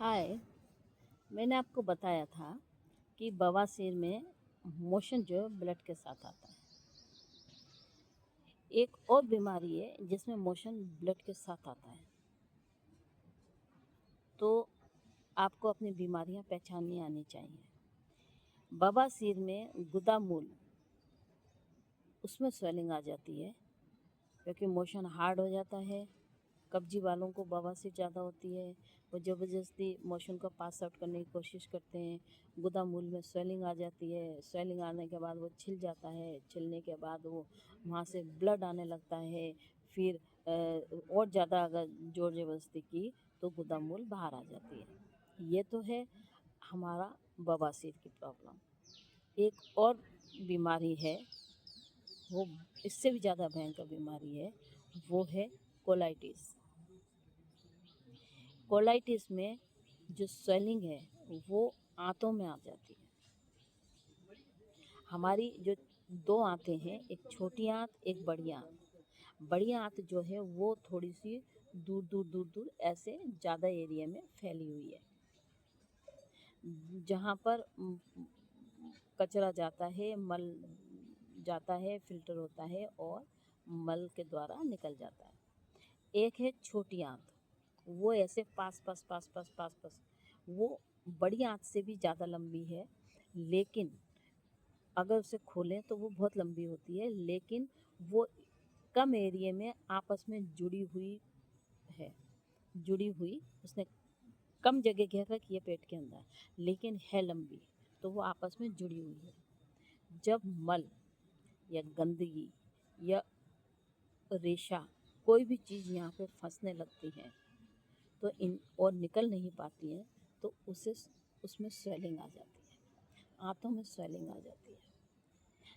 हाय। मैंने आपको बताया था कि बवासीर में मोशन जो है ब्लड के साथ आता है। एक और बीमारी है जिसमें मोशन ब्लड के साथ आता है। तो आपको अपनी बीमारियां पहचाननी आनी चाहिए। बवासीर में गुदा मूल उसमें स्वेलिंग आ जाती है क्योंकि मोशन हार्ड हो जाता है। कब्जी वालों को बवासीर ज़्यादा होती है। वो ज़बरदस्ती मोशन को पास आउट करने की कोशिश करते हैं। गुदा मूल में स्वेलिंग आ जाती है। स्वेलिंग आने के बाद वो छिल जाता है। छिलने के बाद वो वहाँ से ब्लड आने लगता है। फिर और ज़्यादा अगर जोर ज़बरदस्ती की तो गुदा मूल बाहर आ जाती है। ये तो है हमारा बवासीर की प्रॉब्लम। एक और बीमारी है, वो इससे भी ज़्यादा भयंकर बीमारी है, वो है कोलाइटिस। कोलाइटिस में जो स्वेलिंग है वो आंतों में आ जाती है। हमारी जो दो आंतें हैं, एक छोटी आंत एक बड़ी आंत। बड़ी आंत जो है वो थोड़ी सी दूर दूर दूर दूर ऐसे ज़्यादा एरिया में फैली हुई है, जहाँ पर कचरा जाता है, मल जाता है, फिल्टर होता है और मल के द्वारा निकल जाता है। एक है छोटी आंत, वो ऐसे पास पास पास पास पास पास, वो बड़ी आंत से भी ज़्यादा लंबी है, लेकिन अगर उसे खोलें तो वो बहुत लंबी होती है, लेकिन वो कम एरिया में आपस में जुड़ी हुई है। जुड़ी हुई उसने कम जगह घेर रखी है पेट के अंदर, लेकिन है लंबी, तो वो आपस में जुड़ी हुई है। जब मल या गंदगी या रेशा कोई भी चीज़ यहाँ पे फंसने लगती है तो इन और निकल नहीं पाती हैं, तो उसमें स्वेलिंग आ जाती है। आंतों में स्वेलिंग आ जाती है।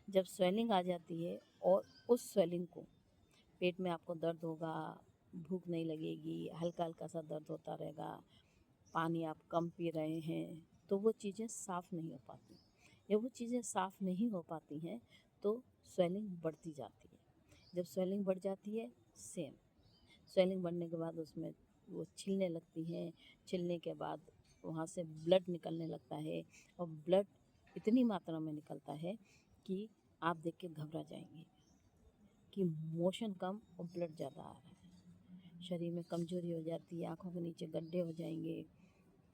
जब स्वेलिंग आ जाती है और उस स्वेलिंग को पेट में आपको दर्द होगा, भूख नहीं लगेगी, हल्का हल्का सा दर्द होता रहेगा, पानी आप कम पी रहे हैं, तो वो चीज़ें साफ़ नहीं हो पाती। जब वो चीज़ें साफ़ नहीं हो पाती हैं तो स्वेलिंग बढ़ती जाती है। जब स्वेलिंग बढ़ जाती है, सेम स्वेलिंग बढ़ने के बाद उसमें वो छिलने लगती हैं। छिलने के बाद वहाँ से ब्लड निकलने लगता है और ब्लड इतनी मात्रा में निकलता है कि आप देख के घबरा जाएंगे कि मोशन कम और ब्लड ज़्यादा आ रहा है। शरीर में कमज़ोरी हो जाती है, आँखों के नीचे गड्ढे हो जाएंगे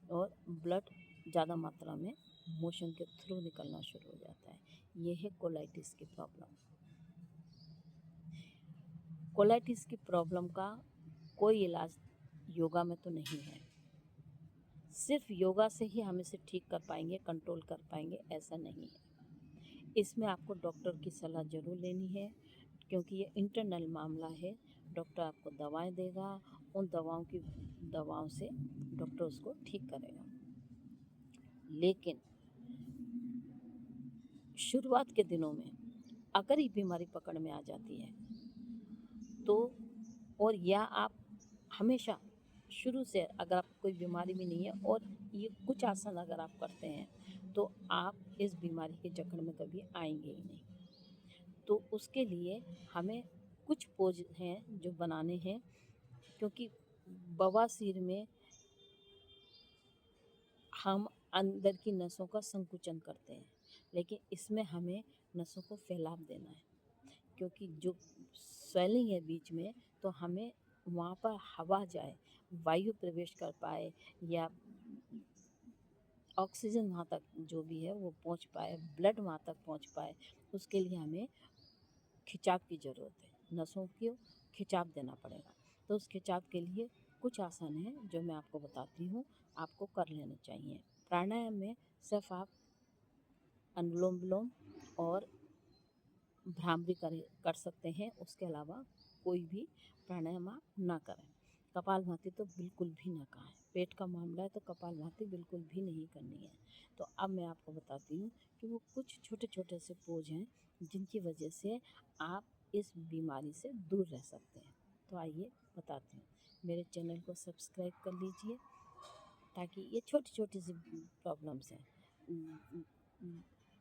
और ब्लड ज़्यादा मात्रा में मोशन के थ्रू निकलना शुरू हो जाता है। ये है कोलाइटिस की प्रॉब्लम। कोलाइटिस की प्रॉब्लम का कोई इलाज योगा में तो नहीं है। सिर्फ योगा से ही हम इसे ठीक कर पाएंगे, कंट्रोल कर पाएंगे, ऐसा नहीं है। इसमें आपको डॉक्टर की सलाह ज़रूर लेनी है, क्योंकि ये इंटरनल मामला है। डॉक्टर आपको दवाएं देगा, उन दवाओं से डॉक्टर उसको ठीक करेगा। लेकिन शुरुआत के दिनों में अगर ये बीमारी पकड़ में आ जाती है तो, और या आप हमेशा शुरू से अगर आप कोई बीमारी भी नहीं है और ये कुछ आसन अगर आप करते हैं तो आप इस बीमारी के जकड़ में कभी आएंगे ही नहीं। तो उसके लिए हमें कुछ पोज हैं जो बनाने हैं, क्योंकि बवासीर में हम अंदर की नसों का संकुचन करते हैं, लेकिन इसमें हमें नसों को फैलाव देना है। क्योंकि जो स्वेलिंग है बीच में, तो हमें वहाँ पर हवा जाए, वायु प्रवेश कर पाए या ऑक्सीजन वहाँ तक जो भी है वो पहुँच पाए, ब्लड वहाँ तक पहुँच पाए, उसके लिए हमें खिंचाव की ज़रूरत है। नसों को खिंचाव देना पड़ेगा। तो उस खिंचाव के लिए कुछ आसन हैं जो मैं आपको बताती हूँ, आपको कर लेने चाहिए। प्राणायाम में सिर्फ आप अनुलोम विलोम और भ्रामरी कर सकते हैं, उसके अलावा कोई भी प्राणायाम आप ना करें। कपालभाति तो बिल्कुल भी ना करें। पेट का मामला है तो कपालभाति बिल्कुल भी नहीं करनी है। तो अब मैं आपको बताती हूँ कि वो कुछ छोटे छोटे से पोज हैं जिनकी वजह से आप इस बीमारी से दूर रह सकते हैं। तो आइए बताती हूँ। मेरे चैनल को सब्सक्राइब कर लीजिए, ताकि ये छोटी छोटी सी प्रॉब्लम्स हैं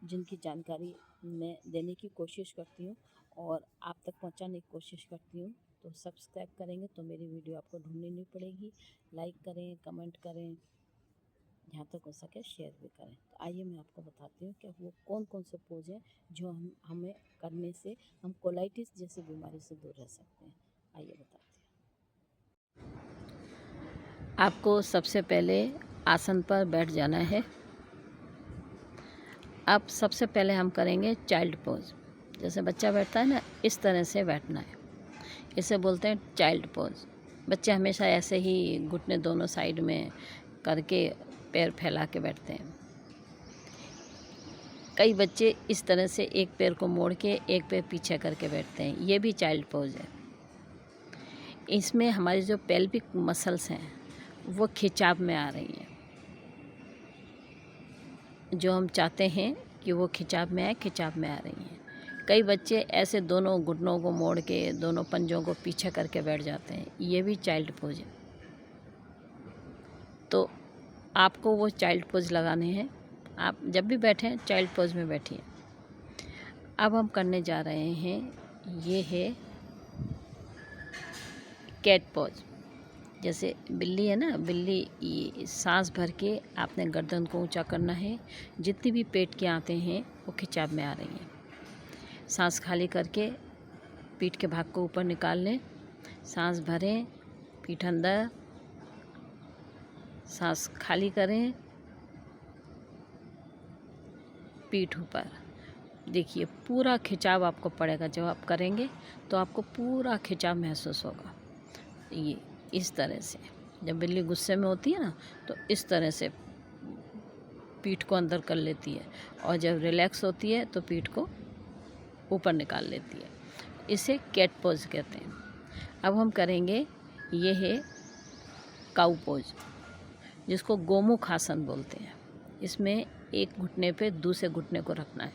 जिनकी जानकारी मैं देने की कोशिश करती हूँ और आप तक पहुँचाने की कोशिश करती हूँ। तो सब्सक्राइब करेंगे तो मेरी वीडियो आपको ढूंढनी नहीं पड़ेगी। लाइक करें, कमेंट करें, जहाँ तक हो सके शेयर भी करें। तो आइए मैं आपको बताती हूँ कि वो कौन कौन से पोज हैं जो हमें करने से हम कोलाइटिस जैसी बीमारी से दूर रह सकते हैं। आइए बताते हैं। आपको सबसे पहले आसन पर बैठ जाना है। अब सबसे पहले हम करेंगे चाइल्ड पोज। जैसे बच्चा बैठता है ना, इस तरह से बैठना है। इसे बोलते हैं चाइल्ड पोज। बच्चे हमेशा ऐसे ही घुटने दोनों साइड में करके पैर फैला के बैठते हैं। कई बच्चे इस तरह से एक पैर को मोड़ के एक पैर पीछे करके बैठते हैं। ये भी चाइल्ड पोज है। इसमें हमारी जो पेल्विक मसल्स हैं वो खिंचाव में आ रही हैं। जो हम चाहते हैं कि वो खिंचाव में आए, खिंचाव में आ रही हैं। कई बच्चे ऐसे दोनों घुटनों को मोड़ के दोनों पंजों को पीछे करके बैठ जाते हैं। ये भी चाइल्ड पोज है। तो आपको वो चाइल्ड पोज लगाने हैं। आप जब भी बैठें चाइल्ड पोज में बैठिए। अब हम करने जा रहे हैं, ये है कैट पोज। जैसे बिल्ली है ना, बिल्ली ये सांस भर के आपने गर्दन को ऊंचा करना है। जितनी भी पेट की आंतें हैं वो खिंचाव में आ रही हैं। सांस खाली करके पीठ के भाग को ऊपर निकाल लें। सांस भरें, पीठ अंदर, सांस खाली करें, पीठ ऊपर। देखिए पूरा खिंचाव आपको पड़ेगा। जब आप करेंगे तो आपको पूरा खिंचाव महसूस होगा। ये इस तरह से, जब बिल्ली गुस्से में होती है ना तो इस तरह से पीठ को अंदर कर लेती है, और जब रिलैक्स होती है तो पीठ को ऊपर निकाल लेती है। इसे कैट पोज कहते हैं। अब हम करेंगे, ये है काऊ पोज, जिसको गोमुख आसन बोलते हैं। इसमें एक घुटने पे दूसरे घुटने को रखना है।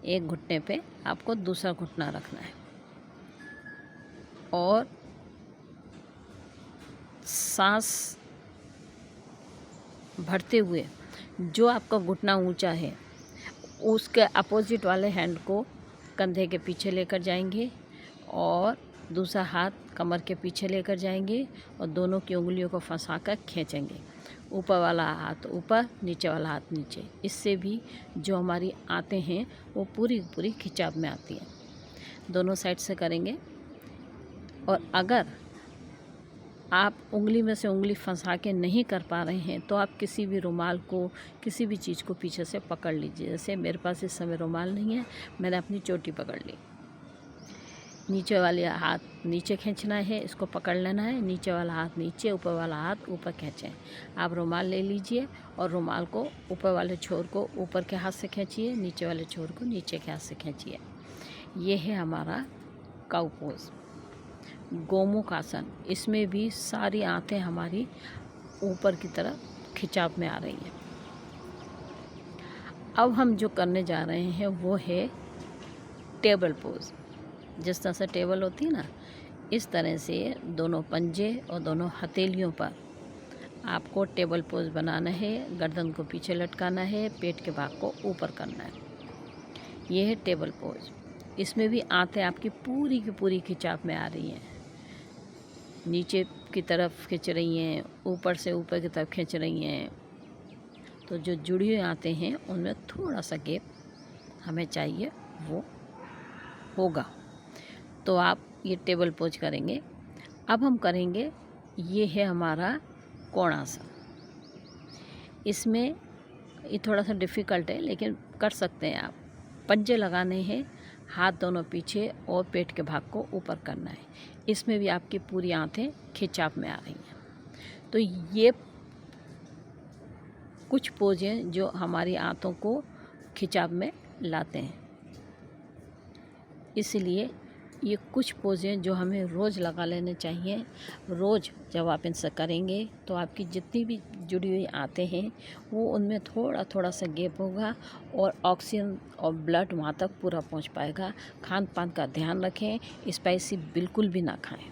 एक घुटने पे आपको दूसरा घुटना रखना है और सांस भरते हुए जो आपका घुटना ऊंचा है उसके अपोजिट वाले हैंड को कंधे के पीछे लेकर जाएंगे और दूसरा हाथ कमर के पीछे लेकर जाएंगे और दोनों की उंगलियों को फंसाकर खींचेंगे। ऊपर वाला हाथ ऊपर, नीचे वाला हाथ नीचे। इससे भी जो हमारी आंतें हैं वो पूरी पूरी खिंचाव में आती हैं। दोनों साइड से करेंगे। और अगर आप उंगली में से उंगली फंसा के नहीं कर पा रहे हैं तो आप किसी भी रुमाल को, किसी भी चीज़ को पीछे से पकड़ लीजिए। जैसे मेरे पास इस समय रुमाल नहीं है, मैंने अपनी चोटी पकड़ ली। नीचे वाले हाथ नीचे खींचना है, इसको पकड़ लेना है। नीचे वाला हाथ नीचे, ऊपर वाला हाथ ऊपर खींचें। आप रुमाल ले लीजिए और रुमाल को ऊपर वाले छोर को ऊपर के हाथ से खींचिए, नीचे वाले छोर को नीचे के हाथ से खींचिए। ये है हमारा काऊ पोज, गोमुख आसन। इसमें भी सारी आंतें हमारी ऊपर की तरफ खिंचाव में आ रही हैं। अब हम जो करने जा रहे हैं वो है टेबल पोज। जिस तरह से टेबल होती है ना, इस तरह से दोनों पंजे और दोनों हथेलियों पर आपको टेबल पोज बनाना है। गर्दन को पीछे लटकाना है, पेट के भाग को ऊपर करना है। ये है टेबल पोज। इसमें भी आंतें आपकी पूरी की पूरी खिंचाव में आ रही हैं। नीचे की तरफ खींच रही हैं, ऊपर से ऊपर की तरफ खींच रही हैं। तो जो जुड़ी हुई आंतें हैं उनमें थोड़ा सा गैप हमें चाहिए, वो होगा। तो आप ये टेबल पोज करेंगे। अब हम करेंगे, ये है हमारा कोणासन। इसमें ये थोड़ा सा डिफ़िकल्ट है लेकिन कर सकते हैं आप। पंजे लगाने हैं, हाथ दोनों पीछे और पेट के भाग को ऊपर करना है। इसमें भी आपकी पूरी आंतें खिंचाव में आ रही हैं। तो ये कुछ पोज हैं जो हमारी आंतों को खिंचाव में लाते हैं। इसलिए ये कुछ पोजें जो हमें रोज़ लगा लेने चाहिए। रोज़ जब आप इनसे करेंगे तो आपकी जितनी भी जुड़ी हुई आंतें हैं वो उनमें थोड़ा थोड़ा सा गैप होगा और ऑक्सीजन और ब्लड वहाँ तक पूरा पहुँच पाएगा। खान पान का ध्यान रखें, स्पाइसी बिल्कुल भी ना खाएं।